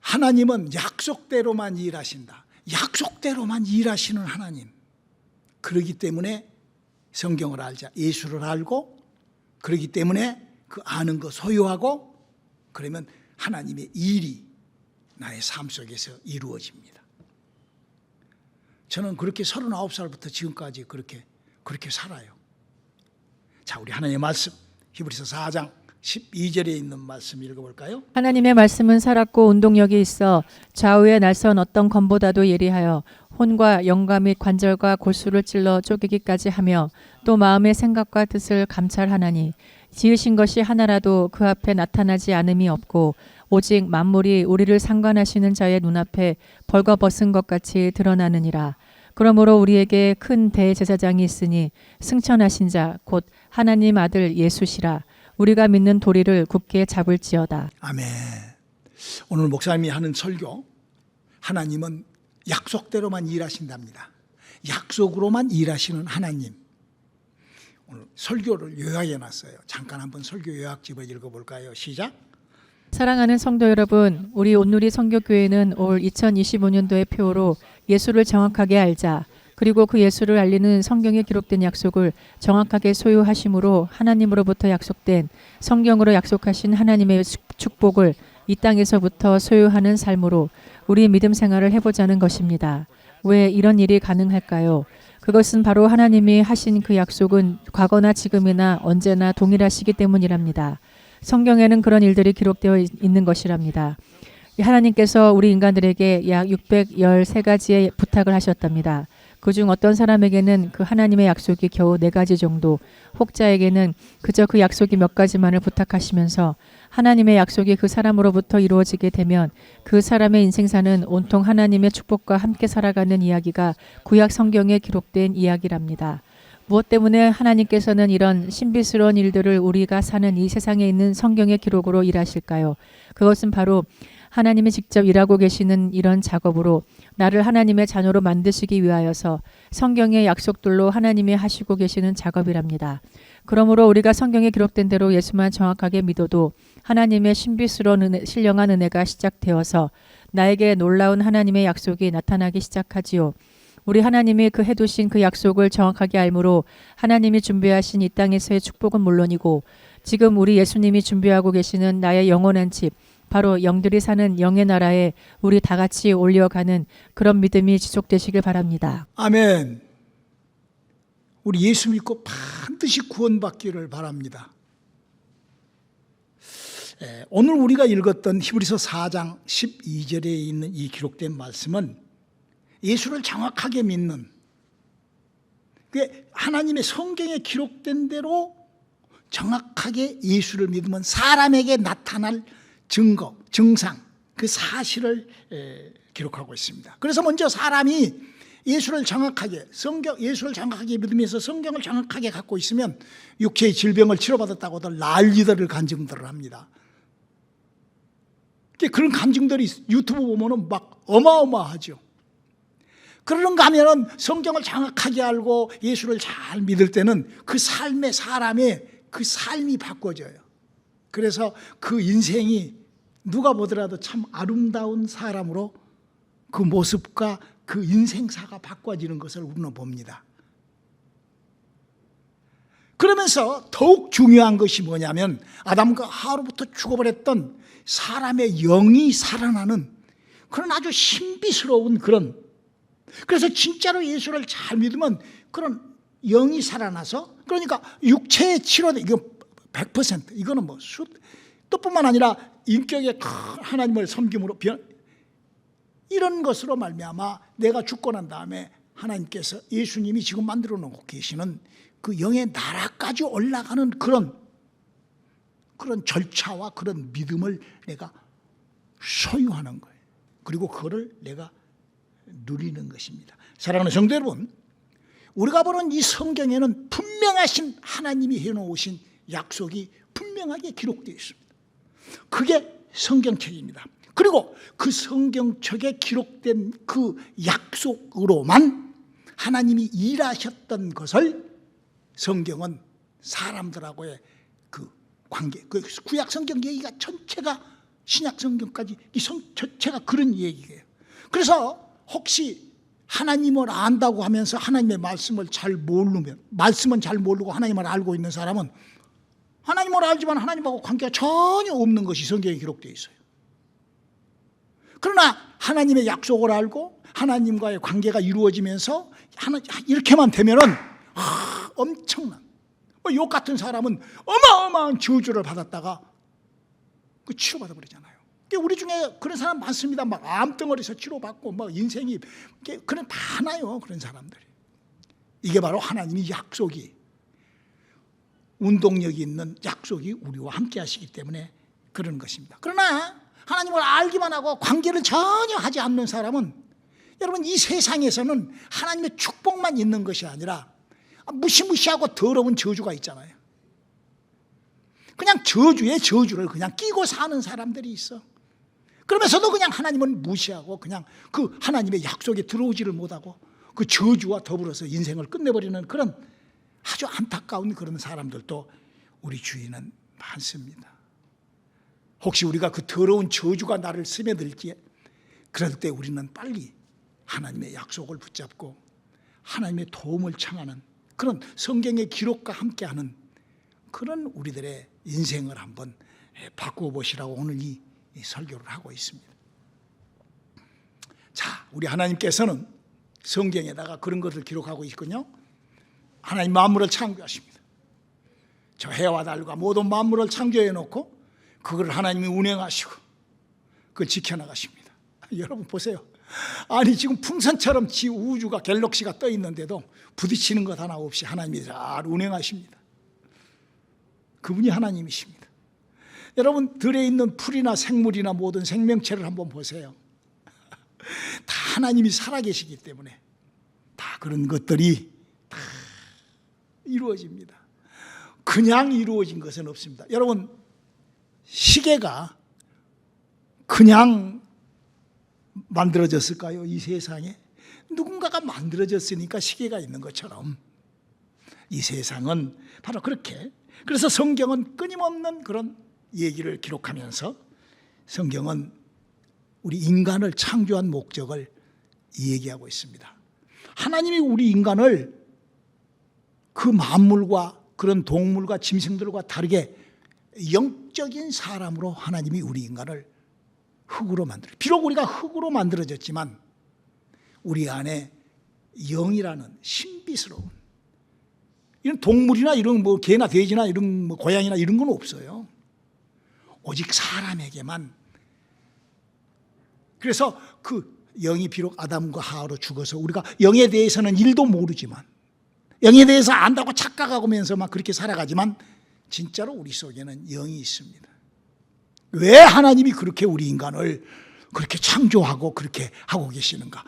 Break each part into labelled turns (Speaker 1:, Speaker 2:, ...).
Speaker 1: 하나님은 약속대로만 일하신다. 약속대로만 일하시는 하나님. 그러기 때문에 성경을 알자. 예수를 알고, 그러기 때문에 그 아는 거 소유하고, 그러면 하나님의 일이 나의 삶 속에서 이루어집니다. 저는 그렇게 39살부터 지금까지 그렇게 살아요. 자, 우리 하나님의 말씀 히브리서 4장 12절에 있는 말씀 읽어볼까요?
Speaker 2: 하나님의 말씀은 살았고 운동력이 있어 좌우에 날선 어떤 검보다도 예리하여 혼과 영과 및 관절과 골수를 찔러 쪼개기까지 하며 또 마음의 생각과 뜻을 감찰하나니 지으신 것이 하나라도 그 앞에 나타나지 않음이 없고 오직 만물이 우리를 상관하시는 자의 눈앞에 벌거벗은 것 같이 드러나느니라. 그러므로 우리에게 큰 대제사장이 있으니 승천하신 자 곧 하나님 아들 예수시라. 우리가 믿는 도리를 굳게 잡을지어다.
Speaker 1: 아멘. 오늘 목사님이 하는 설교, 하나님은 약속대로만 일하신답니다. 약속으로만 일하시는 하나님. 오늘 설교를 요약해 놨어요. 잠깐 한번 설교 요약집을 읽어볼까요? 시작.
Speaker 2: 사랑하는 성도 여러분, 우리 온누리 선교교회는 올 2025년도의 표어로 예수를 정확하게 알자, 그리고 그 예수를 알리는 성경에 기록된 약속을 정확하게 소유하심으로 하나님으로부터 약속된 성경으로 약속하신 하나님의 축복을 이 땅에서부터 소유하는 삶으로 우리 믿음 생활을 해보자는 것입니다. 왜 이런 일이 가능할까요? 그것은 바로 하나님이 하신 그 약속은 과거나 지금이나 언제나 동일하시기 때문이랍니다. 성경에는 그런 일들이 기록되어 있는 것이랍니다. 하나님께서 우리 인간들에게 약 613가지의 부탁을 하셨답니다. 그중 어떤 사람에게는 그 하나님의 약속이 겨우 4가지 정도, 혹자에게는 그저 그 약속이 몇 가지만을 부탁하시면서 하나님의 약속이 그 사람으로부터 이루어지게 되면 그 사람의 인생사는 온통 하나님의 축복과 함께 살아가는 이야기가 구약 성경에 기록된 이야기랍니다. 무엇 때문에 하나님께서는 이런 신비스러운 일들을 우리가 사는 이 세상에 있는 성경의 기록으로 일하실까요? 그것은 바로 하나님이 직접 일하고 계시는 이런 작업으로 나를 하나님의 자녀로 만드시기 위하여서 성경의 약속들로 하나님이 하시고 계시는 작업이랍니다. 그러므로 우리가 성경에 기록된 대로 예수만 정확하게 믿어도 하나님의 신비스러운 신령한 은혜가 시작되어서 나에게 놀라운 하나님의 약속이 나타나기 시작하지요. 우리 하나님이 그 해두신 그 약속을 정확하게 알므로 하나님이 준비하신 이 땅에서의 축복은 물론이고 지금 우리 예수님이 준비하고 계시는 나의 영원한 집, 바로 영들이 사는 영의 나라에 우리 다 같이 올려가는 그런 믿음이 지속되시길 바랍니다.
Speaker 1: 아멘. 우리 예수 믿고 반드시 구원받기를 바랍니다. 오늘 우리가 읽었던 히브리서 4장 12절에 있는 이 기록된 말씀은 예수를 정확하게 믿는, 하나님의 성경에 기록된 대로 정확하게 예수를 믿으면 사람에게 나타날 증거, 증상, 그 사실을 기록하고 있습니다. 그래서 먼저 사람이 예수를 정확하게 믿으면서 성경을 정확하게 갖고 있으면 육체의 질병을 치료받았다고들 난리들을 간증들을 합니다. 그런 간증들이 유튜브 보면은 막 어마어마하죠. 그런가 하면은 성경을 정확하게 알고 예수를 잘 믿을 때는 그 삶의 사람의 그 삶이 바꿔져요. 그래서 그 인생이 누가 보더라도 참 아름다운 사람으로 그 모습과 그 인생사가 바꿔지는 것을 우리는 봅니다. 그러면서 더욱 중요한 것이 뭐냐면 아담과 하와로부터 죽어버렸던 사람의 영이 살아나는 그런 아주 신비스러운 그래서 진짜로 예수를 잘 믿으면 그런 영이 살아나서, 그러니까 육체의 치료도 이거 100%, 이거는 뭐 또뿐만 아니라 인격의 큰 하나님을 섬김으로 이런 것으로 말미암아 내가 죽고 난 다음에 하나님께서 예수님이 지금 만들어 놓고 계시는 그 영의 나라까지 올라가는 그런 절차와 그런 믿음을 내가 소유하는 거예요. 그리고 그거를 내가 누리는 것입니다. 사랑하는 성도 여러분, 우리가 보는 이 성경에는 분명하신 하나님이 해놓으신 약속이 분명하게 기록되어 있습니다. 그게 성경책입니다. 그리고 그 성경책에 기록된 그 약속으로만 하나님이 일하셨던 것을 성경은 사람들하고의 그 관계, 그 구약 성경 얘기가 전체가 신약 성경까지 이 전체가 그런 얘기예요. 그래서 혹시 하나님을 안다고 하면서 하나님의 말씀은 잘 모르고 하나님을 알고 있는 사람은 하나님을 알지만 하나님하고 관계가 전혀 없는 것이 성경에 기록되어 있어요. 그러나 하나님의 약속을 알고 하나님과의 관계가 이루어지면서 이렇게만 되면은 엄청난 욕 같은 사람은 어마어마한 저주를 받았다가 치료받아 버리잖아요. 우리 중에 그런 사람 많습니다. 막 암덩어리에서 치료받고 막 인생이 그런 많아요. 그런 사람들이. 이게 바로 하나님이 약속이 운동력이 있는 약속이 우리와 함께 하시기 때문에 그런 것입니다. 그러나 하나님을 알기만 하고 관계를 전혀 하지 않는 사람은 여러분 이 세상에서는 하나님의 축복만 있는 것이 아니라 무시무시하고 더러운 저주가 있잖아요. 그냥 저주에 저주를 그냥 끼고 사는 사람들이 있어. 그러면서도 그냥 하나님을 무시하고 그냥 그 하나님의 약속에 들어오지를 못하고 그 저주와 더불어서 인생을 끝내버리는 그런 아주 안타까운 그런 사람들도 우리 주위에는 많습니다. 혹시 우리가 그 더러운 저주가 나를 스며들기에 그럴 때 우리는 빨리 하나님의 약속을 붙잡고 하나님의 도움을 청하는 그런 성경의 기록과 함께하는 그런 우리들의 인생을 한번 바꾸어 보시라고 오늘 이 설교를 하고 있습니다. 자, 우리 하나님께서는 성경에다가 그런 것을 기록하고 있군요. 하나님 만물을 창조하십니다. 저 해와 달과 모든 만물을 창조해 놓고 그걸 하나님이 운행하시고 그걸 지켜나가십니다. 여러분 보세요. 아니 지금 풍선처럼 우주가 갤럭시가 떠 있는데도 부딪히는 것 하나 없이 하나님이 잘 운행하십니다. 그분이 하나님이십니다. 여러분 들에 있는 풀이나 생물이나 모든 생명체를 한번 보세요. 다 하나님이 살아계시기 때문에 다 그런 것들이 다 이루어집니다. 그냥 이루어진 것은 없습니다. 여러분 시계가 그냥 만들어졌을까요? 이 세상에 누군가가 만들어졌으니까 시계가 있는 것처럼 이 세상은 바로 그렇게. 그래서 성경은 끊임없는 그런 얘기를 기록하면서 성경은 우리 인간을 창조한 목적을 얘기하고 있습니다. 하나님이 우리 인간을 그 만물과 그런 동물과 짐승들과 다르게 영적인 사람으로 하나님이 우리 인간을 흙으로 만들어. 비록 우리가 흙으로 만들어졌지만 우리 안에 영이라는 신비스러운 이런 동물이나 이런 뭐 개나 돼지나 이런 뭐 고양이나 이런 건 없어요. 오직 사람에게만. 그래서 그 영이 비록 아담과 하와로 죽어서 우리가 영에 대해서는 1도 모르지만 영에 대해서 안다고 착각하면서 막 그렇게 살아가지만 진짜로 우리 속에는 영이 있습니다. 왜 하나님이 그렇게 우리 인간을 그렇게 창조하고 그렇게 하고 계시는가?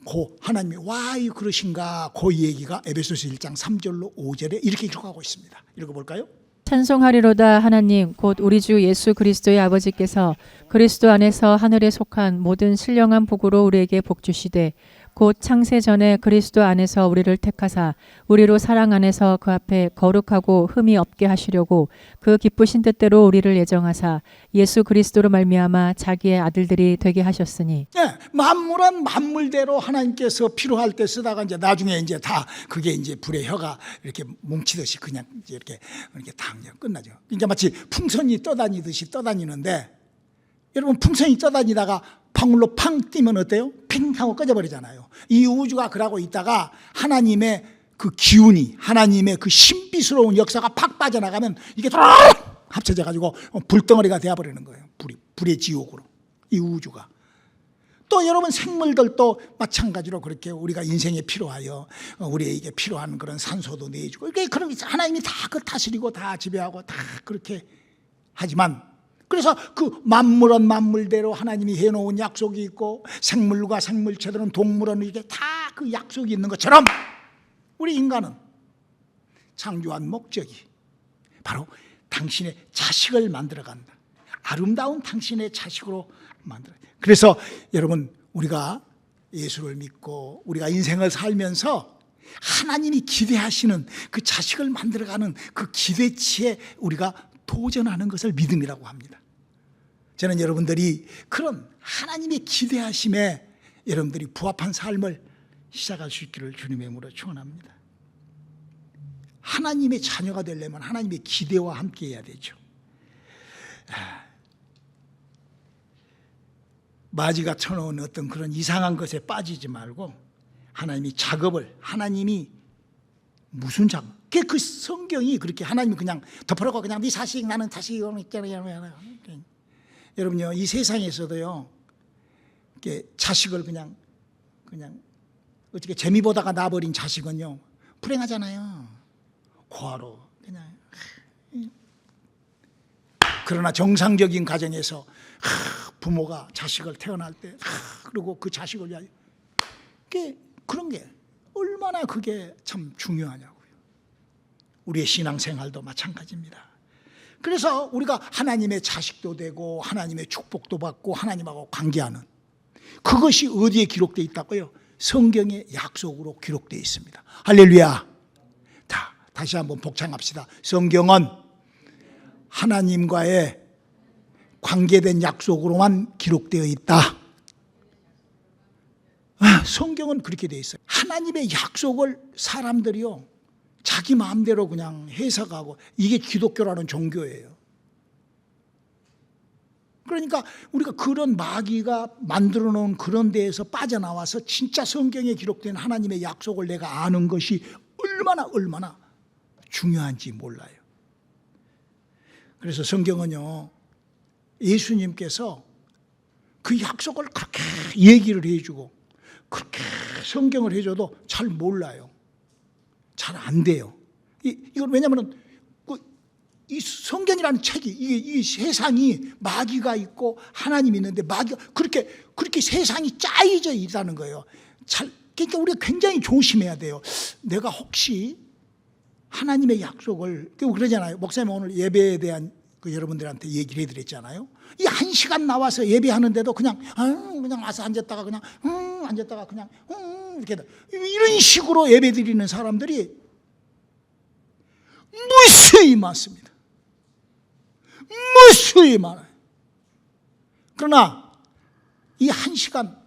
Speaker 1: 그 하나님이 왜 그러신가? 그 얘기가 에베소서 1장 3절로 5절에 이렇게 기록하고 있습니다. 읽어볼까요?
Speaker 2: 찬송하리로다 하나님 곧 우리 주 예수 그리스도의 아버지께서 그리스도 안에서 하늘에 속한 모든 신령한 복으로 우리에게 복 주시되 곧 창세 전에 그리스도 안에서 우리를 택하사 우리로 사랑 안에서 그 앞에 거룩하고 흠이 없게 하시려고 그 기쁘신 뜻대로 우리를 예정하사 예수 그리스도로 말미암아 자기의 아들들이 되게 하셨으니.
Speaker 1: 네, 만물은 만물대로 하나님께서 필요할 때 쓰다가 이제 나중에 이제 다 그게 이제 불의 혀가 이렇게 뭉치듯이 그냥 이렇게 다 그냥 끝나죠. 그러니까 마치 풍선이 떠다니듯이 떠다니는데 여러분 풍선이 떠다니다가 방울로 팡 뛰면 어때요? 핑 하고 꺼져버리잖아요. 이 우주가 그러고 있다가 하나님의 그 기운이 하나님의 그 신비스러운 역사가 팍 빠져나가면 이게 합쳐져 가지고 불덩어리가 되어버리는 거예요. 불의 지옥으로 이 우주가. 또 여러분 생물들도 마찬가지로 그렇게 우리가 인생에 필요하여 우리에게 필요한 그런 산소도 내주고 이게 그런 하나님이 다 그 다스리고 다 지배하고 다 그렇게 하지만 그래서 그 만물은 만물대로 하나님이 해놓은 약속이 있고 생물과 생물체들은 동물은 이게 다 그 약속이 있는 것처럼 우리 인간은 창조한 목적이 바로 당신의 자식을 만들어간다. 아름다운 당신의 자식으로 만들어. 그래서 여러분 우리가 예수를 믿고 우리가 인생을 살면서 하나님이 기대하시는 그 자식을 만들어가는 그 기대치에 우리가 도전하는 것을 믿음이라고 합니다. 저는 여러분들이 그런 하나님의 기대하심에 여러분들이 부합한 삶을 시작할 수 있기를 주님의 이름으로 축원합니다. 하나님의 자녀가 되려면 하나님의 기대와 함께 해야 되죠. 마지가 쳐놓은 어떤 그런 이상한 것에 빠지지 말고 하나님이 작업을, 하나님이 무슨 작업? 그 성경이 그렇게 하나님이 그냥 덮으라고 그냥 네 자식, 나는 자식이 있잖아요. 여러분요, 이 세상에서도요, 이렇게 자식을 그냥 어떻게 재미 보다가 놔버린 자식은요 불행하잖아요. 고아로 그냥. 그러나 정상적인 가정에서 부모가 자식을 태어날 때 그리고 그 자식을 위하여 그런 게 얼마나 그게 참 중요하냐고요. 우리의 신앙생활도 마찬가지입니다. 그래서 우리가 하나님의 자식도 되고 하나님의 축복도 받고 하나님하고 관계하는 그것이 어디에 기록되어 있다고요? 성경의 약속으로 기록되어 있습니다. 할렐루야. 다시 한번 복창합시다. 성경은 하나님과의 관계된 약속으로만 기록되어 있다. 성경은 그렇게 되어 있어요. 하나님의 약속을 사람들이요 자기 마음대로 그냥 해석하고, 이게 기독교라는 종교예요. 그러니까 우리가 그런 마귀가 만들어 놓은 그런 데에서 빠져나와서 진짜 성경에 기록된 하나님의 약속을 내가 아는 것이 얼마나 중요한지 몰라요. 그래서 성경은요 예수님께서 그 약속을 그렇게 얘기를 해주고 그렇게 성경을 해줘도 잘 몰라요. 잘 안 돼요. 이건 왜냐하면 이 성경이라는 책이 이 세상이 마귀가 있고 하나님이 있는데 마귀가 그렇게 세상이 짜여져 있다는 거예요. 그러니까 우리가 굉장히 조심해야 돼요. 내가 혹시 하나님의 약속을 그러잖아요. 목사님 오늘 예배에 대한 여러분들한테 얘기를 해드렸잖아요. 이 1시간 나와서 예배하는데도 그냥 와서 앉았다가 그냥 앉았다가 그냥 이렇게 이런 식으로 예배드리는 사람들이 무수히 많습니다. 무수히 많아요. 그러나 이 1시간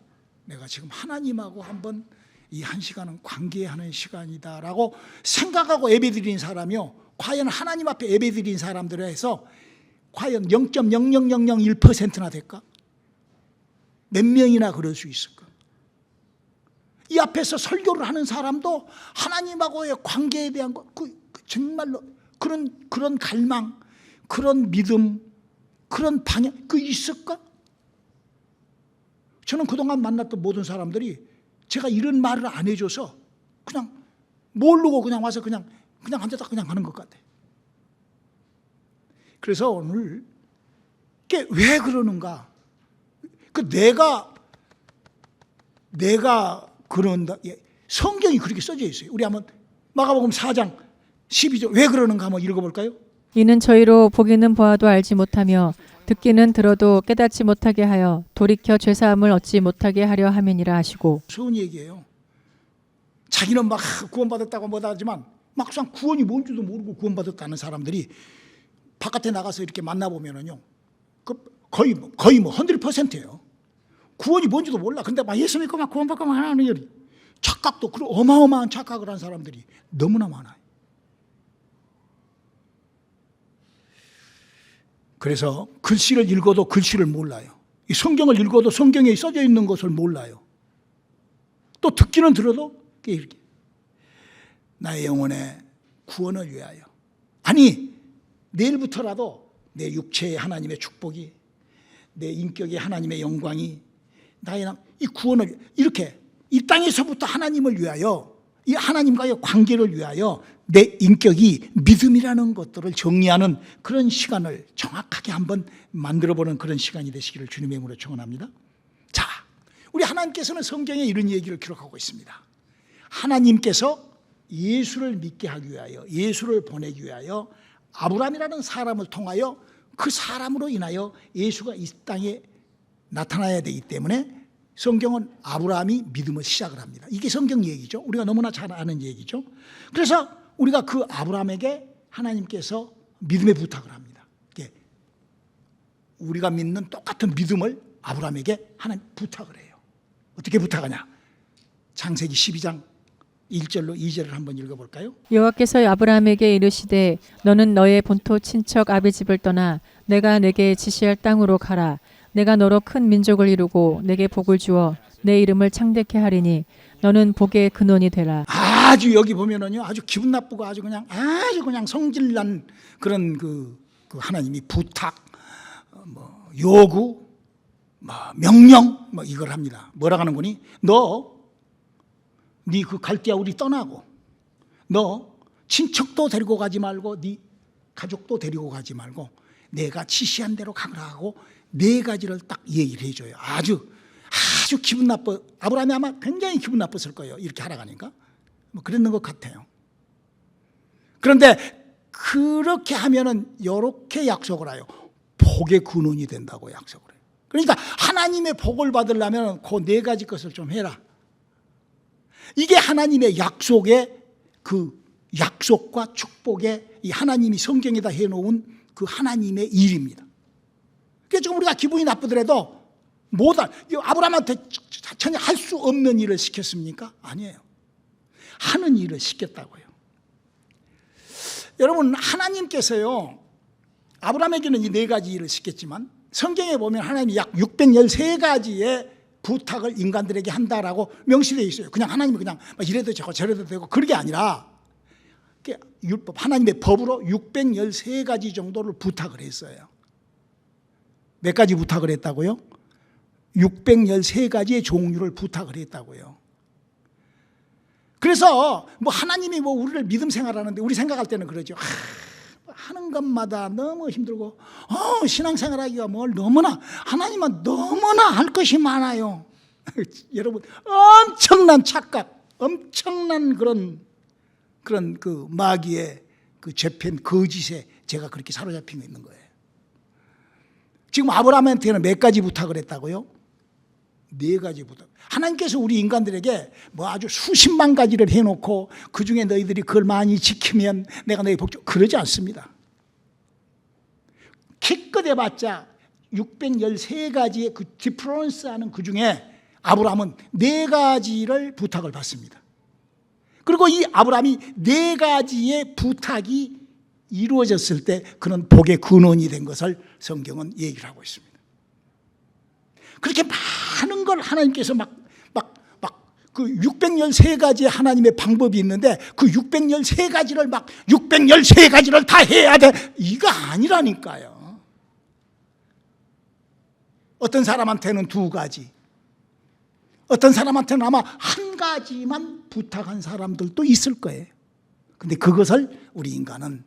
Speaker 1: 내가 지금 하나님하고 한번 이 1시간은 관계하는 시간이다라고 생각하고 예배드리는 사람이요, 과연 하나님 앞에 예배드리는 사람들에 해서 과연 0.00001%나 될까? 몇 명이나 그럴 수 있을까? 이 앞에서 설교를 하는 사람도 하나님하고의 관계에 대한 정말로 그런 갈망, 그런 믿음, 그런 방향 있을까? 저는 그동안 만났던 모든 사람들이 제가 이런 말을 안 해줘서 그냥 모르고 그냥 와서 그냥 앉았다 그냥 가는 것 같아요. 그래서 오늘 왜 그러는가? 내가 그런다. 성경이 그렇게 써져 있어요. 우리 한번 마가복음 4장 12절 왜 그러는가 한번 읽어볼까요?
Speaker 2: 이는 저희로 보기는 보아도 알지 못하며 듣기는 들어도 깨닫지 못하게 하여 돌이켜 죄사함을 얻지 못하게 하려 함이니라 하시고.
Speaker 1: 좋은 얘기예요. 자기는 막 구원받았다고 못하지만 막상 구원이 뭔지도 모르고 구원받았다는 사람들이 바깥에 나가서 이렇게 만나보면은요 거의 100%예요. 구원이 뭔지도 몰라. 근데 막 예수 믿고 막 구원받고 막 하는 일, 착각도 그런 어마어마한 착각을 한 사람들이 너무나 많아요. 그래서 글씨를 읽어도 글씨를 몰라요. 이 성경을 읽어도 성경에 써져 있는 것을 몰라요. 또 듣기는 들어도 이렇게 나의 영혼의 구원을 위하여, 아니 내일부터라도 내 육체의 하나님의 축복이, 내 인격의 하나님의 영광이, 나의 이 구원을 이렇게 이 땅에서부터 하나님을 위하여, 이 하나님과의 관계를 위하여 내 인격이 믿음이라는 것들을 정리하는 그런 시간을 정확하게 한번 만들어보는 그런 시간이 되시기를 주님의 이름으로 축원합니다. 자, 우리 하나님께서는 성경에 이런 얘기를 기록하고 있습니다. 하나님께서 예수를 믿게 하기 위하여, 예수를 보내기 위하여 아브라함이라는 사람을 통하여 그 사람으로 인하여 예수가 이 땅에 나타나야 되기 때문에 성경은 아브라함이 믿음을 시작을 합니다. 이게 성경 얘기죠. 우리가 너무나 잘 아는 얘기죠. 그래서 우리가 그 아브라함에게 하나님께서 믿음의 부탁을 합니다. 우리가 믿는 똑같은 믿음을 아브라함에게 하나님 부탁을 해요. 어떻게 부탁하냐? 창세기 12장 1절로 2절을 한번 읽어볼까요?
Speaker 2: 여호와께서 아브라함에게 이르시되 너는 너의 본토 친척 아비 집을 떠나 내가 내게 지시할 땅으로 가라. 내가 너로 큰 민족을 이루고 내게 복을 주어 내 이름을 창대케 하리니 너는 복의 근원이 되라.
Speaker 1: 아주 여기 보면은요, 아주 기분 나쁘고 아주 그냥 성질난 그런 그 하나님이 부탁, 뭐 요구, 뭐 명령, 뭐 이걸 합니다. 뭐라 하는 거니? 네 그 갈대아 우리 떠나고, 너 친척도 데리고 가지 말고, 네 가족도 데리고 가지 말고, 내가 지시한 대로 가거라 하고 4가지를 딱 얘기를 해줘요. 아주 기분 나빠. 아브라함이 아마 굉장히 기분 나빴을 거예요. 이렇게 하라 가니까. 뭐 그랬는 것 같아요. 그런데 그렇게 하면은 이렇게 약속을 해요. 복의 근원이 된다고 약속을 해요. 그러니까 하나님의 복을 받으려면 그 4가지 것을 좀 해라. 이게 하나님의 약속의 그 약속과 축복의 이 하나님이 성경에다 해놓은 그 하나님의 일입니다. 그래서 지금 우리가 기분이 나쁘더라도 아브라함한테 전혀 할 수 없는 일을 시켰습니까? 아니에요. 하는 일을 시켰다고요. 여러분, 하나님께서요, 아브라함에게는 이 4가지 일을 시켰지만 성경에 보면 하나님이 약 613가지의 부탁을 인간들에게 한다라고 명시되어 있어요. 그냥 하나님이 그냥 이래도 되고 저래도 되고 그런 게 아니라 율법, 하나님의 법으로 613가지 정도를 부탁을 했어요. 몇 가지 부탁을 했다고요? 613가지의 종류를 부탁을 했다고요. 그래서 하나님이 우리를 믿음 생활하는데 우리 생각할 때는 그러죠. 하는 것마다 너무 힘들고 신앙생활하기가 너무나 하나님은 너무나 할 것이 많아요. 여러분, 엄청난 착각, 엄청난 그런 그 마귀의 그 죄편 거짓에 제가 그렇게 사로잡히고 있는 거예요. 지금 아브라함한테는 몇 가지 부탁을 했다고요? 4가지 부탁. 하나님께서 우리 인간들에게 아주 수십만 가지를 해놓고 그 중에 너희들이 그걸 많이 지키면 내가 너희 복 줘. 그러지 않습니다. 기껏 해봤자 613가지의 그 디퍼런스 하는 그 중에 아브라함은 4가지를 부탁을 받습니다. 그리고 이 아브라함이 4가지의 부탁이 이루어졌을 때 그는 복의 근원이 된 것을 성경은 얘기를 하고 있습니다. 그렇게 많은 걸 하나님께서 그 613가지의 하나님의 방법이 있는데 그 613가지를 613가지를 다 해야 돼. 이거 아니라니까요. 어떤 사람한테는 2가지, 어떤 사람한테는 아마 1가지만 부탁한 사람들도 있을 거예요. 근데 그것을 우리 인간은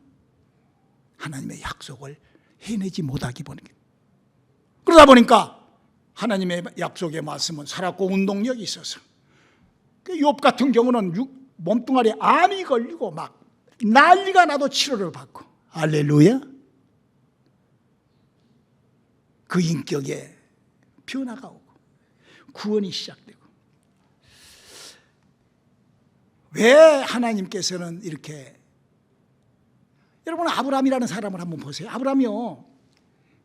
Speaker 1: 하나님의 약속을 해내지 못하기 때문에 그러다 보니까 하나님의 약속의 말씀은 살았고 운동력이 있어서 욥 같은 경우는 몸뚱아리에 암이 걸리고 난리가 나도 치료를 받고 할렐루야. 그 인격에 변화가 오고 구원이 시작되고. 왜 하나님께서는 이렇게, 여러분 아브라함이라는 사람을 한번 보세요. 아브라함이요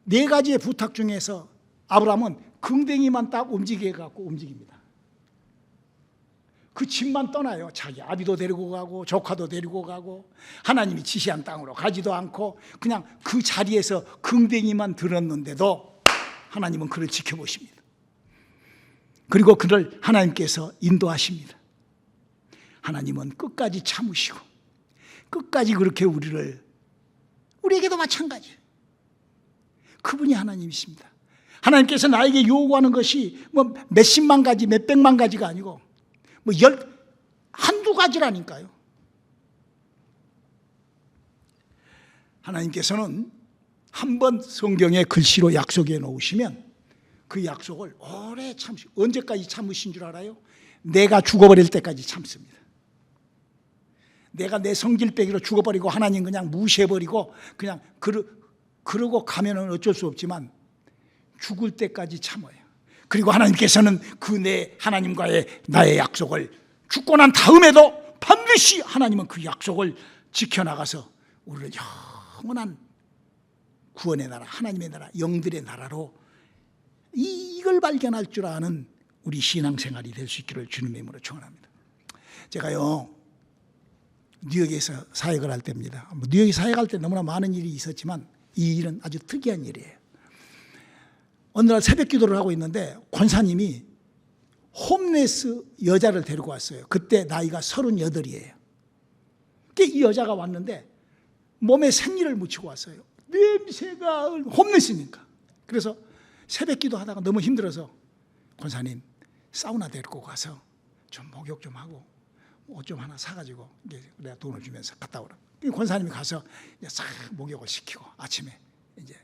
Speaker 1: 4가지의 부탁 중에서 아브라함은 긍댕이만 딱 움직이게 갖고 움직입니다. 그 집만 떠나요. 자기 아비도 데리고 가고 조카도 데리고 가고 하나님이 지시한 땅으로 가지도 않고 그냥 그 자리에서 긍댕이만 들었는데도 하나님은 그를 지켜보십니다. 그리고 그를 하나님께서 인도하십니다. 하나님은 끝까지 참으시고 끝까지 그렇게 우리에게도 마찬가지예요. 그분이 하나님이십니다. 하나님께서 나에게 요구하는 것이 몇십만 가지, 몇백만 가지가 아니고 한두 가지라니까요. 하나님께서는 한번 성경에 글씨로 약속해 놓으시면 그 약속을 오래 참으시고, 언제까지 참으신 줄 알아요? 내가 죽어버릴 때까지 참습니다. 내가 내 성질빼기로 죽어버리고 하나님 그냥 무시해버리고 그냥 그러고 가면은 어쩔 수 없지만 죽을 때까지 참아요. 그리고 하나님께서는 그 내 하나님과의 나의 약속을 죽고 난 다음에도 반드시 하나님은 그 약속을 지켜나가서 우리를 영원한 구원의 나라, 하나님의 나라, 영들의 나라로 이걸 발견할 줄 아는 우리 신앙생활이 될 수 있기를 주님의 이름으로 축원합니다. 제가요 뉴욕에서 사역을 할 때입니다. 뉴욕에 사역할 때 너무나 많은 일이 있었지만 이 일은 아주 특이한 일이에요. 어느 날 새벽 기도를 하고 있는데 권사님이 홈레스 여자를 데리고 왔어요. 그때 나이가 38이에요. 이 여자가 왔는데 몸에 생리를 묻히고 왔어요. 냄새가 홈레스니까. 그래서 새벽 기도하다가 너무 힘들어서 권사님 사우나 데리고 가서 좀 목욕 좀 하고 옷 좀 하나 사가지고 내가 돈을 주면서 갔다 오라. 권사님이 가서 이제 싹 목욕을 시키고 아침에 이제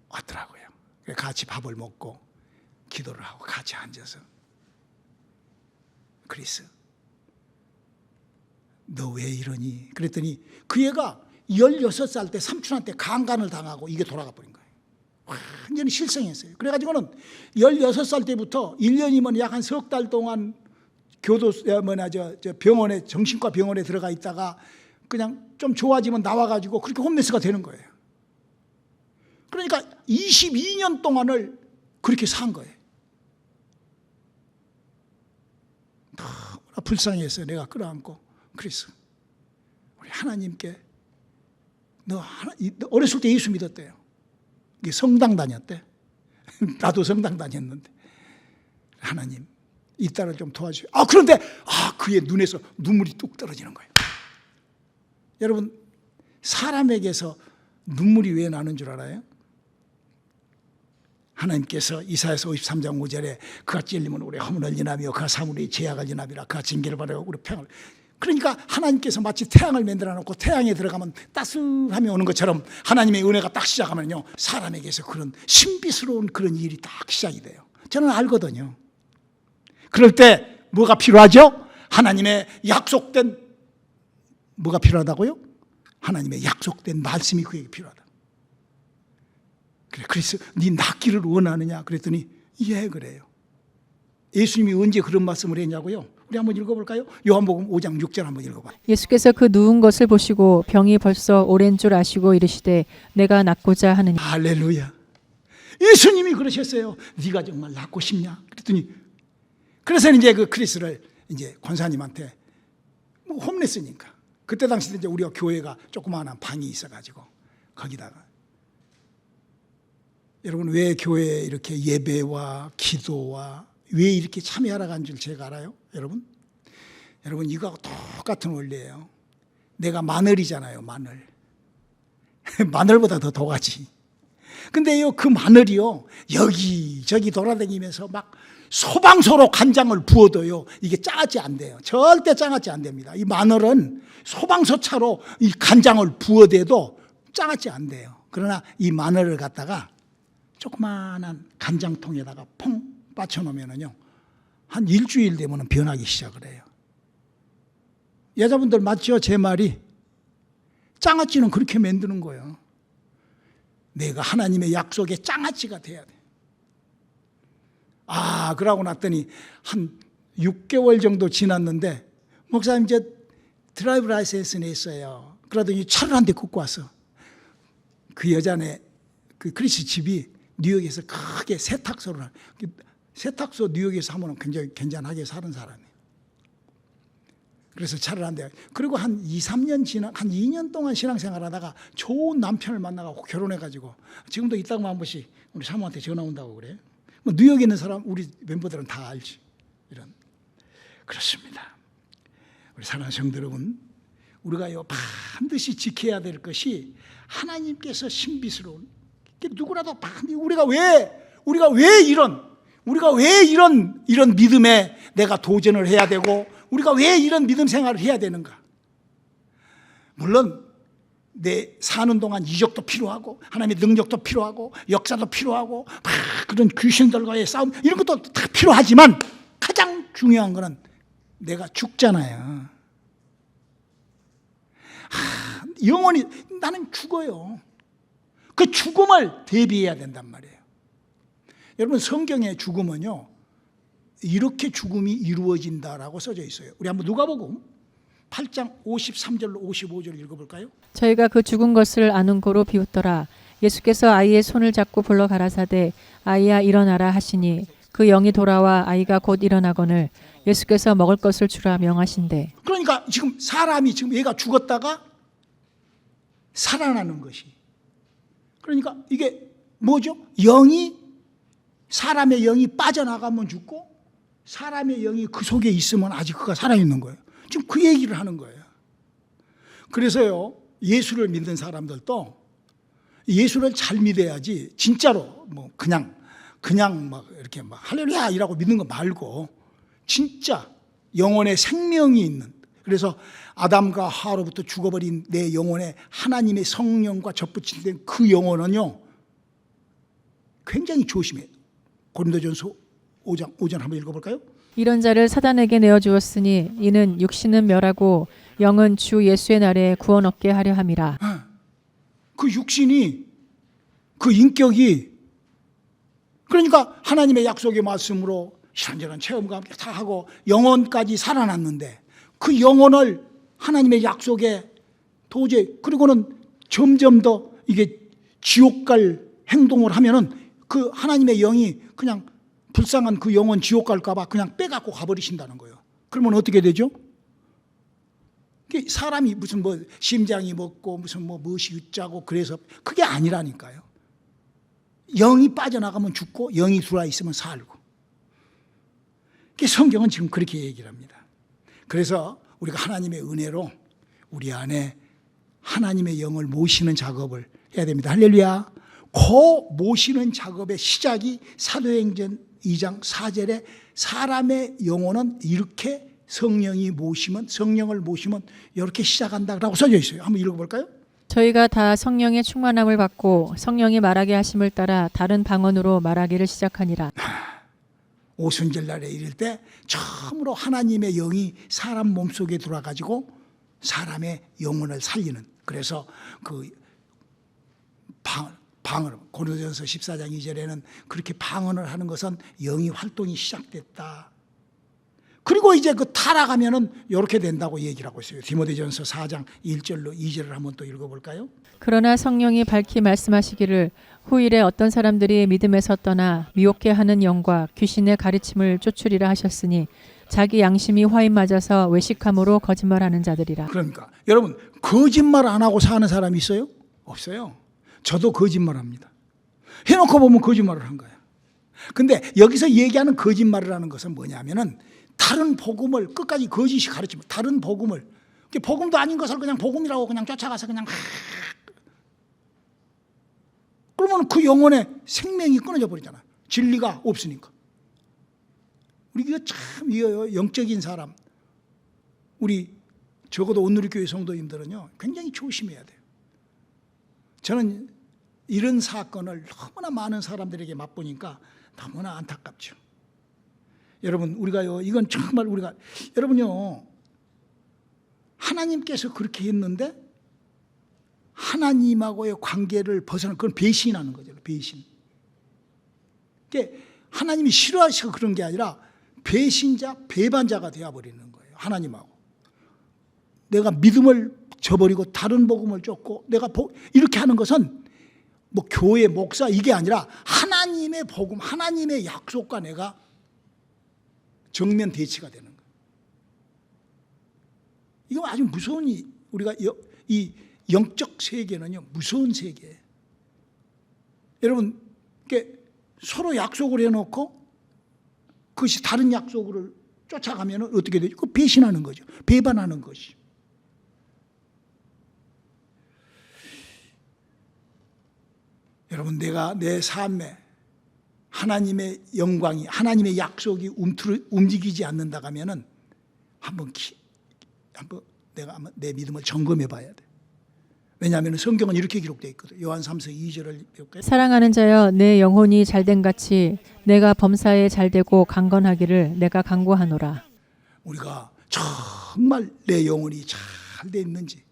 Speaker 1: 왔더라고요. 같이 밥을 먹고 기도를 하고 같이 앉아서 크리스 너 왜 이러니? 그랬더니 그 애가 16살 때 삼촌한테 강간을 당하고 이게 돌아가 버린 거예요. 완전히 실성했어요. 그래가지고는 16살 때부터 1년이면 약 한 석 달 동안 병원에, 정신과 병원에 들어가 있다가 그냥 좀 좋아지면 나와가지고 그렇게 홈레스가 되는 거예요. 그러니까 22년 동안을 그렇게 산 거예요. 너무나 불쌍해서 내가 끌어안고 크리스 우리 하나님께 너 어렸을 때 예수 믿었대요. 성당 다녔대. 나도 성당 다녔는데 하나님 이 딸을 좀 도와주세요. 그런데 그의 눈에서 눈물이 뚝 떨어지는 거예요. 여러분 사람에게서 눈물이 왜 나는 줄 알아요? 하나님께서 이사야서 53장 5절에 그가 찔리면 우리 허물을 인하며 그가 사물의 죄악을 인하리라 그가 징계를 받으려 우리 평을. 그러니까 하나님께서 마치 태양을 만들어 놓고 태양에 들어가면 따스함이 오는 것처럼 하나님의 은혜가 딱 시작하면요 사람에게서 그런 신비스러운 그런 일이 딱 시작이 돼요. 저는 알거든요. 그럴 때 뭐가 필요하죠? 하나님의 약속된 뭐가 필요하다고요? 하나님의 약속된 말씀이 그에게 필요하다. 그래, 그래서 네 낫기를 원하느냐? 그랬더니 예 그래요. 예수님이 언제 그런 말씀을 했냐고요? 우리 한번 읽어볼까요? 요한복음 5장 6절 한번 읽어봐요.
Speaker 2: 예수께서 그 누운 것을 보시고 병이 벌써 오랜 줄 아시고 이르시되 내가 낫고자 하느니.
Speaker 1: 할렐루야. 예수님이 그러셨어요. 네가 정말 낫고 싶냐? 그랬더니 그래서 이제 그 크리스를 이제 권사님한테 홈레스니까 그때 당시 이제 우리가 교회가 조그마한 방이 있어가지고 거기다가 여러분 왜 교회에 이렇게 예배와 기도와 왜 이렇게 참여하러 간 줄 제가 알아요? 여러분 이거하고 똑같은 원리예요. 내가 마늘이잖아요. 마늘보다 더 도가지. 근데요 그 마늘이요 여기저기 돌아다니면서 막 소방서로 간장을 부어도요 이게 짜지 안 돼요. 절대 짜지 안 됩니다. 이 마늘은 소방서차로 이 간장을 부어대도 짜지 안 돼요. 그러나 이 마늘을 갖다가 조그마한 간장통에다가 퐁 빠쳐놓으면요 한 일주일 되면 변하기 시작을 해요. 여자분들 맞죠? 제 말이 장아찌는 그렇게 만드는 거예요. 내가 하나님의 약속에 장아찌가 돼야 돼. 그러고 났더니 한 6개월 정도 지났는데 목사님 이제 드라이브 라이센스 냈어요. 그러더니 차를 한 대 끄고 왔어. 그 여자네 그 크리스 집이 뉴욕에서 크게 세탁소를 세탁소 뉴욕에서 하면 굉장히 괜찮하게 사는 사람이에요. 그래서 차를 한 대. 그리고 한 2, 3년 지나 한 2년 동안 신앙생활하다가 좋은 남편을 만나고 결혼해가지고 지금도 이따가 한 번씩 우리 사모한테 전화 온다고 그래요. 뉴욕에 있는 사람 우리 멤버들은 다 알지. 이런 그렇습니다. 우리 사랑하는 성도 여러분, 우리가요 반드시 지켜야 될 것이 하나님께서 신비스러운 누구라도 우리가 왜 이런 믿음에 내가 도전을 해야 되고 우리가 왜 이런 믿음 생활을 해야 되는가? 물론 내 사는 동안 이적도 필요하고 하나님의 능력도 필요하고 역사도 필요하고 막 그런 귀신들과의 싸움 이런 것도 다 필요하지만 가장 중요한 거는 내가 죽잖아요. 영원히 나는 죽어요. 그 죽음을 대비해야 된단 말이에요. 여러분 성경의 죽음은요 이렇게 죽음이 이루어진다라고 써져 있어요. 우리 한번 누가복음 8장 53절로 55절 읽어볼까요?
Speaker 2: 저희가 그 죽은 것을 아는 고로 비웃더라. 예수께서 아이의 손을 잡고 불러 가라사대 아이야 일어나라 하시니 그 영이 돌아와 아이가 곧 일어나거늘 예수께서 먹을 것을 주라 명하신대.
Speaker 1: 그러니까 지금 사람이 지금 얘가 죽었다가 살아나는 것이, 그러니까 이게 뭐죠? 사람의 영이 빠져나가면 죽고 사람의 영이 그 속에 있으면 아직 그가 살아있는 거예요. 지금 그 얘기를 하는 거예요. 그래서요, 예수를 믿는 사람들도 예수를 잘 믿어야지, 진짜로 뭐 그냥 막 이렇게 막 할렐루야 이라고 믿는 거 말고 진짜 영혼의 생명이 있는, 그래서 아담과 하와로부터 죽어버린 내 영혼에 하나님의 성령과 접붙인 그 영혼은요 굉장히 조심해요. 고린도전서 5장 한번 읽어볼까요?
Speaker 2: 이런 자를 사단에게 내어주었으니 이는 육신은 멸하고 영은 주 예수의 날에 구원 얻게 하려 함이라.
Speaker 1: 그 육신이, 그 인격이, 그러니까 하나님의 약속의 말씀으로 이런저런 체험과 함께 다 하고 영혼까지 살아났는데 그 영혼을 하나님의 약속에 도저히, 그리고는 점점 더 이게 지옥 갈 행동을 하면은 그 하나님의 영이 그냥 불쌍한 그 영혼 지옥 갈까 봐 그냥 빼갖고 가버리신다는 거예요. 그러면 어떻게 되죠? 사람이 무슨 뭐 심장이 먹고 무슨 뭐 무엇이 웃자고 그래서 그게 아니라니까요. 영이 빠져나가면 죽고 영이 들어와 있으면 살고. 성경은 지금 그렇게 얘기를 합니다. 그래서 우리가 하나님의 은혜로 우리 안에 하나님의 영을 모시는 작업을 해야 됩니다. 할렐루야. 그 모시는 작업의 시작이 사도행전 2장 4절에 사람의 영혼은 이렇게 성령을 모시면 이렇게 시작한다라고 써져 있어요. 한번 읽어볼까요?
Speaker 2: 저희가 다 성령의 충만함을 받고 성령이 말하게 하심을 따라 다른 방언으로 말하기를 시작하니라.
Speaker 1: 오순절날에 이럴 때 처음으로 하나님의 영이 사람 몸속에 들어와가지고 사람의 영혼을 살리는, 그래서 그 방언, 고린도전서 14장 2절에는 그렇게 방언을 하는 것은 영이 활동이 시작됐다. 그리고 이제 그 타락하면은 이렇게 된다고 얘기를 하고 있어요. 디모데전서 4장 1절로 2절을 한번 또 읽어볼까요?
Speaker 2: 그러나 성령이 밝히 말씀하시기를 후일에 어떤 사람들이 믿음에서 떠나 미혹해 하는 영과 귀신의 가르침을 쫓으리라 하셨으니 자기 양심이 화인 맞아서 외식함으로 거짓말하는 자들이라.
Speaker 1: 그러니까 여러분, 거짓말 안 하고 사는 사람이 있어요? 없어요. 저도 거짓말합니다. 해놓고 보면 거짓말을 한 거예요. 근데 여기서 얘기하는 거짓말을 하는 것은 뭐냐면은 다른 복음을 끝까지 거짓이 가르치면, 다른 복음을, 복음도 아닌 것을 그냥 복음이라고 그냥 쫓아가서 그냥 그러면 그 영혼의 생명이 끊어져 버리잖아요. 진리가 없으니까. 우리가 참 영적인 사람, 우리 적어도 온누리교회 성도님들은요 굉장히 조심해야 돼요. 저는 이런 사건을 너무나 많은 사람들에게 맛보니까 너무나 안타깝죠. 여러분, 우리가요, 이건 정말 여러분요, 하나님께서 그렇게 했는데 하나님하고의 관계를 그건 배신하는 거죠. 배신. 하나님이 싫어하셔서 그런 게 아니라 배신자, 배반자가 되어버리는 거예요. 하나님하고. 내가 믿음을 저버리고 다른 복음을 쫓고 이렇게 하는 것은 뭐 교회 목사 이게 아니라 하나님의 복음, 하나님의 약속과 내가 정면 대치가 되는 거예요. 이거 아주 무서운, 우리가 이 영적 세계는요 무서운 세계예요. 여러분, 서로 약속을 해놓고 그것이 다른 약속을 쫓아가면 어떻게 되죠? 그 배신하는 거죠. 배반하는 것이. 여러분, 내가 내 삶에 하나님의 영광이, 하나님의 약속이 움직이지 않는다 하면은 한번 내가 내 믿음을 점검해 봐야 돼. 왜냐하면 성경은 이렇게 기록되어 있거든. 요한 3서 2절을 볼까요?
Speaker 2: 사랑하는 자여, 내 영혼이 잘된 같이 내가 범사에 잘되고 강건하기를 내가 간구하노라.
Speaker 1: 우리가 정말 내 영혼이 잘 돼 있는지.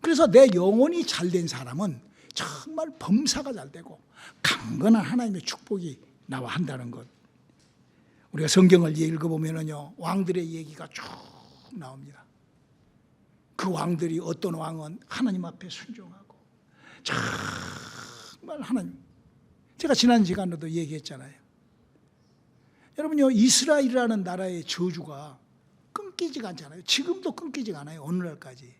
Speaker 1: 그래서 내 영혼이 잘된 사람은 정말 범사가 잘 되고 강건한 하나님의 축복이 나와 한다는 것. 우리가 성경을 읽어보면요 왕들의 얘기가 쭉 나옵니다. 그 왕들이, 어떤 왕은 하나님 앞에 순종하고 정말 하나님, 제가 지난 시간에도 얘기했잖아요. 여러분요, 이스라엘이라는 나라의 저주가 끊기지가 않잖아요. 지금도 끊기지가 않아요. 오늘날까지.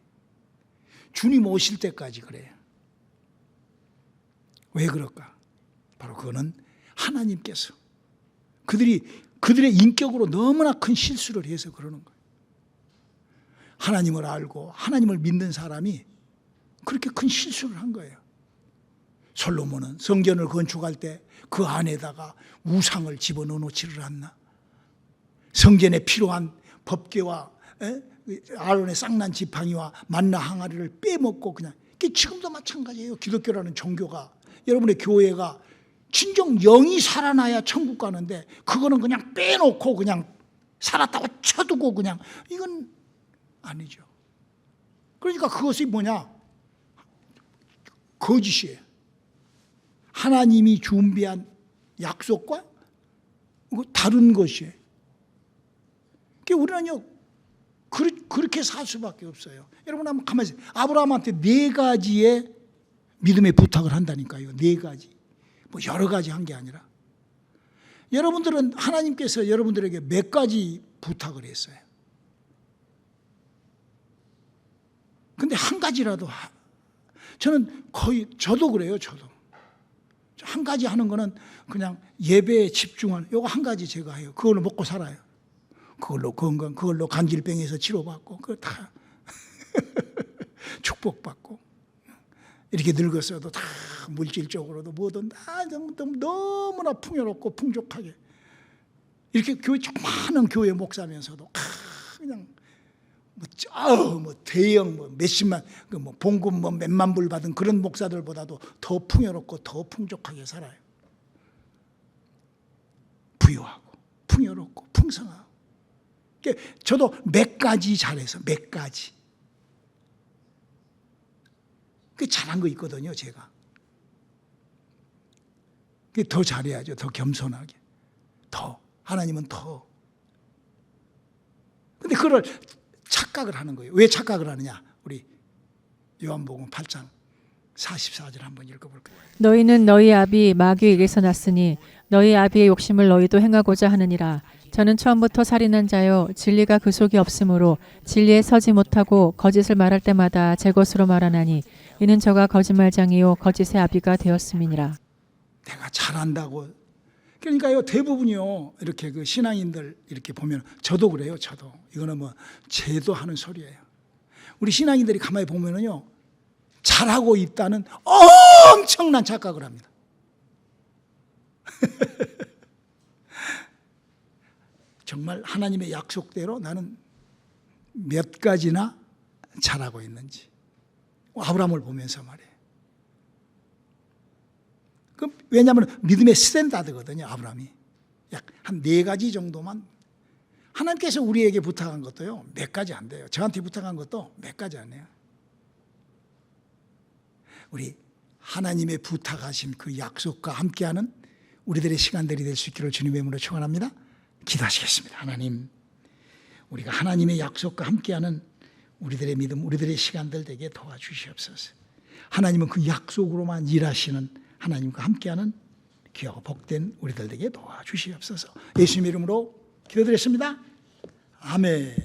Speaker 1: 주님 오실 때까지 그래요. 왜 그럴까? 바로 그거는 하나님께서 그들의 인격으로 너무나 큰 실수를 해서 그러는 거예요. 하나님을 알고 하나님을 믿는 사람이 그렇게 큰 실수를 한 거예요. 솔로몬은 성전을 건축할 때 그 안에다가 우상을 집어넣어 놓지를 않나? 성전에 필요한 법궤와 아론의 쌍난 지팡이와 만나 항아리를 빼먹고 그냥, 지금도 마찬가지예요. 기독교라는 종교가, 여러분의 교회가 진정 영이 살아나야 천국 가는데 그거는 그냥 빼놓고 그냥 살았다고 쳐두고 그냥, 이건 아니죠. 그러니까 그것이 뭐냐? 거짓이에요. 하나님이 준비한 약속과 다른 것이에요. 우리는요, 그렇게 살 수밖에 없어요. 여러분 한번 가만히 있어요. 아브라함한테 4가지의 믿음의 부탁을 한다니까요. 4가지. 뭐 여러 가지 한 게 아니라. 여러분들은 하나님께서 여러분들에게 몇 가지 부탁을 했어요. 근데 한 가지라도, 저는 거의, 저도 그래요. 저도 한 가지 하는 거는 그냥 예배에 집중하는, 요거 한 가지 제가 해요. 그걸로 먹고 살아요. 그걸로 건강, 그걸로 간질병에서 치료받고, 그거 다 축복받고, 이렇게 늙었어도 다 물질적으로도 뭐든 다 너무나 풍요롭고 풍족하게, 이렇게 교회 많은 교회 목사면서도 그냥 뭐 대형 뭐 몇십만, 뭐 봉급 뭐 몇만 불 받은 그런 목사들보다도 더 풍요롭고 더 풍족하게 살아요. 부유하고 풍요롭고 풍성하고. 저도 몇 가지 잘해서, 몇 가지. 그 잘한 거 있거든요, 제가. 더 잘해야죠. 더 겸손하게. 더. 하나님은 더. 근데 그걸 착각을 하는 거예요. 왜 착각을 하느냐? 우리 요한복음 8장 44절 한번 읽어볼까요?
Speaker 2: 너희는 너희 아비 마귀에게서 났으니 너희 아비의 욕심을 너희도 행하고자 하느니라. 저는 처음부터 살인한 자요 진리가 그 속에 없으므로 진리에 서지 못하고 거짓을 말할 때마다 제 것으로 말하나니 이는 저가 거짓말장이요 거짓의 아비가 되었음이니라.
Speaker 1: 내가 잘한다고. 그러니까요, 대부분이요, 이렇게 그 신앙인들 이렇게 보면, 저도 그래요. 저도 이거는 뭐 제도 하는 소리예요. 우리 신앙인들이 가만히 보면은요, 잘하고 있다는 엄청난 착각을 합니다. 정말 하나님의 약속대로 나는 몇 가지나 잘하고 있는지. 아브라함을 보면서 말이에요. 왜냐하면 믿음의 스탠다드거든요, 아브라함이. 약 한 4가지 정도만. 하나님께서 우리에게 부탁한 것도요, 몇 가지 안 돼요. 저한테 부탁한 것도 몇 가지 안 해요. 우리 하나님의 부탁하신 그 약속과 함께하는 우리들의 시간들이 될 수 있기를 주님의 이름으로 축원합니다. 기도하시겠습니다. 하나님, 우리가 하나님의 약속과 함께하는 우리들의 믿음, 우리들의 시간들 되게 도와주시옵소서. 하나님은 그 약속으로만 일하시는 하나님과 함께하는 귀하고 복된 우리들 되게 도와주시옵소서. 예수님의 이름으로 기도드렸습니다. 아멘.